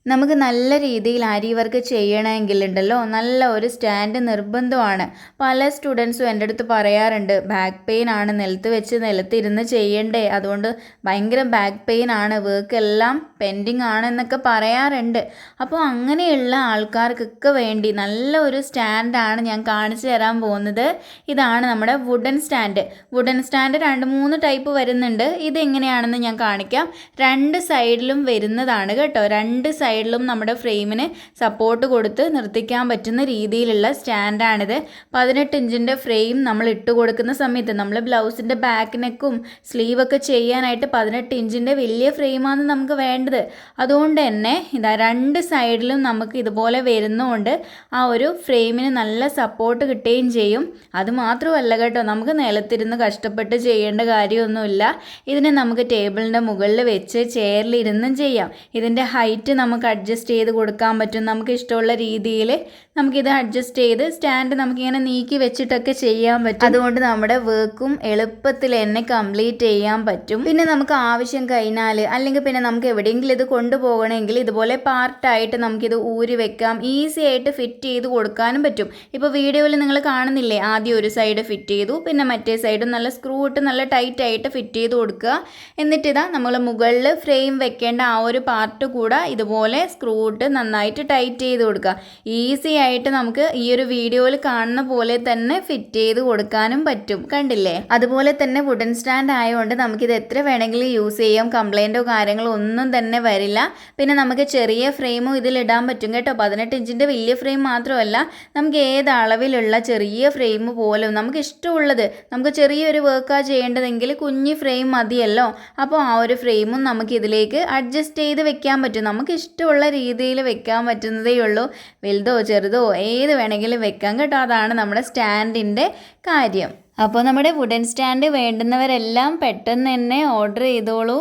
നമുക്ക് നല്ല രീതിയിൽ അരി വർക്ക് ചെയ്യണമെങ്കിലുണ്ടല്ലോ നല്ല ഒരു സ്റ്റാൻഡ് നിർബന്ധമാണ്. പല സ്റ്റുഡൻസും എൻ്റെ അടുത്ത് പറയാറുണ്ട്, ബാക്ക് പെയിൻ ആണ്, നിലത്തിരുന്ന് ചെയ്യണ്ടേ, അതുകൊണ്ട് ഭയങ്കര ബാക്ക് പെയിൻ ആണ്, വർക്ക് എല്ലാം പെൻഡിങ് ആണെന്നൊക്കെ പറയാറുണ്ട്. അപ്പോൾ അങ്ങനെയുള്ള ആൾക്കാർക്കൊക്കെ വേണ്ടി നല്ല ഒരു സ്റ്റാൻഡാണ് ഞാൻ കാണിച്ചു തരാൻ പോകുന്നത്. ഇതാണ് നമ്മുടെ wooden stand. Wooden stand 2-3 type വരുന്നുണ്ട്. ഇതെങ്ങനെയാണെന്ന് ഞാൻ കാണിക്കാം. 2 സൈഡിലും വരുന്നതാണ് കേട്ടോ. 2 സൈഡിലും നമ്മുടെ ഫ്രെയിമിന് സപ്പോർട്ട് കൊടുത്ത് നിർത്തിക്കാൻ പറ്റുന്ന രീതിയിലുള്ള സ്റ്റാൻഡാണിത്. 18 ഇഞ്ചിൻ്റെ ഫ്രെയിം നമ്മൾ ഇട്ട് കൊടുക്കുന്ന സമയത്ത് നമ്മൾ ബ്ലൗസിൻ്റെ ബാക്ക് നെക്കും സ്ലീവൊക്കെ ചെയ്യാനായിട്ട് 18 ഇഞ്ചിൻ്റെ വലിയ ഫ്രെയിമാണ് നമുക്ക് വേണ്ടത്. അതുകൊണ്ട് തന്നെ ഇതാ 2 സൈഡിലും നമുക്ക് ഇതുപോലെ വരുന്നതുകൊണ്ട് ആ ഒരു ഫ്രെയിമിന് നല്ല സപ്പോർട്ട് കിട്ടുകയും ചെയ്യും. അതുമാത്രമല്ല കേട്ടോ, നമുക്ക് നിലത്തിരുന്ന് കഷ്ടപ്പെട്ട് ചെയ്യേണ്ട കാര്യമൊന്നുമില്ല. ഇതിനെ നമുക്ക് ടേബിളിൻ്റെ മുകളിൽ വെച്ച് ചെയറിലിരുന്നും ചെയ്യാം. ഇതിൻ്റെ ഹൈറ്റ് നമുക്ക് അഡ്ജസ്റ്റ് ചെയ്ത് കൊടുക്കാൻ പറ്റും. നമുക്ക് ഇഷ്ടമുള്ള രീതിയിൽ നമുക്കിത് അഡ്ജസ്റ്റ് ചെയ്ത് സ്റ്റാൻഡ് നമുക്കിങ്ങനെ നീക്കി വെച്ചിട്ടൊക്കെ ചെയ്യാൻ പറ്റും. അതുകൊണ്ട് നമ്മുടെ വർക്കും എളുപ്പത്തിൽ തന്നെ കംപ്ലീറ്റ് ചെയ്യാൻ പറ്റും. പിന്നെ നമുക്ക് ആവശ്യം കഴിഞ്ഞാൽ അല്ലെങ്കിൽ പിന്നെ നമുക്ക് എവിടെയെങ്കിലും ഇത് കൊണ്ടുപോകണമെങ്കിൽ ഇതുപോലെ പാർട്ടായിട്ട് നമുക്കിത് ഊരി വെക്കാം. ഈസി ആയിട്ട് ഫിറ്റ് ചെയ്ത് കൊടുക്കാനും പറ്റും. ഇപ്പോൾ വീഡിയോയിൽ നിങ്ങൾ കാണുന്നില്ലേ, ആദ്യം ഒരു സൈഡ് ഫിറ്റ് ചെയ്തു, പിന്നെ മറ്റേ സൈഡും നല്ല സ്ക്രൂ ഇട്ട് നല്ല ടൈറ്റ് ആയിട്ട് ഫിറ്റ് ചെയ്ത് കൊടുക്കുക. എന്നിട്ടിതാ നമ്മൾ മുകളിൽ ഫ്രെയിം വെക്കേണ്ട ആ ഒരു പാർട്ട് കൂടെ ഇതുപോലെ സ്ക്രൂ ഇട്ട് നന്നായിട്ട് ടൈറ്റ് ചെയ്ത് കൊടുക്കുക. ഈസി ആയിട്ട് നമുക്ക് ഈ ഒരു വീഡിയോയിൽ കാണുന്ന പോലെ തന്നെ ഫിറ്റ് ചെയ്ത് കൊടുക്കാനും പറ്റും. കണ്ടില്ലേ? അതുപോലെ തന്നെ വുഡൻ സ്റ്റാൻഡ് ആയതുകൊണ്ട് നമുക്കിത് എത്ര വേണമെങ്കിലും യൂസ് ചെയ്യാം. കംപ്ലൈൻറ്റോ കാര്യങ്ങളോ ഒന്നും തന്നെ വരില്ല. പിന്നെ നമുക്ക് ചെറിയ ഫ്രെയിമും ഇതിലിടാൻ പറ്റും കേട്ടോ. 18 ഇഞ്ചിൻ്റെ വലിയ ഫ്രെയിം മാത്രമല്ല, നമുക്ക് ഏത് അളവിലുള്ള ചെറിയ ഫ്രെയിം പോലും നമുക്ക് ഇഷ്ടമുള്ളത്, നമുക്ക് ചെറിയൊരു വർക്കാണ് ചെയ്യേണ്ടതെങ്കിൽ കുഞ്ഞ് ഫ്രെയിം മതിയല്ലോ. അപ്പോൾ ആ ഒരു ഫ്രെയിമും നമുക്ക് ഇതിലേക്ക് അഡ്ജസ്റ്റ് ചെയ്ത് വെക്കാൻ പറ്റും. നമുക്ക് ഇഷ്ടമുള്ള രീതിയിൽ വെക്കാൻ പറ്റുന്നതേ ഉള്ളൂ. വലുതോ ചെറുതോ ഏത് വേണമെങ്കിലും വെക്കാം കേട്ടോ. അതാണ് നമ്മുടെ സ്റ്റാൻഡിൻ്റെ കാര്യം. അപ്പോൾ നമ്മുടെ വുഡൻ സ്റ്റാൻഡ് വേണ്ടുന്നവരെല്ലാം പെട്ടെന്ന് തന്നെ ഓർഡർ ചെയ്തോളൂ.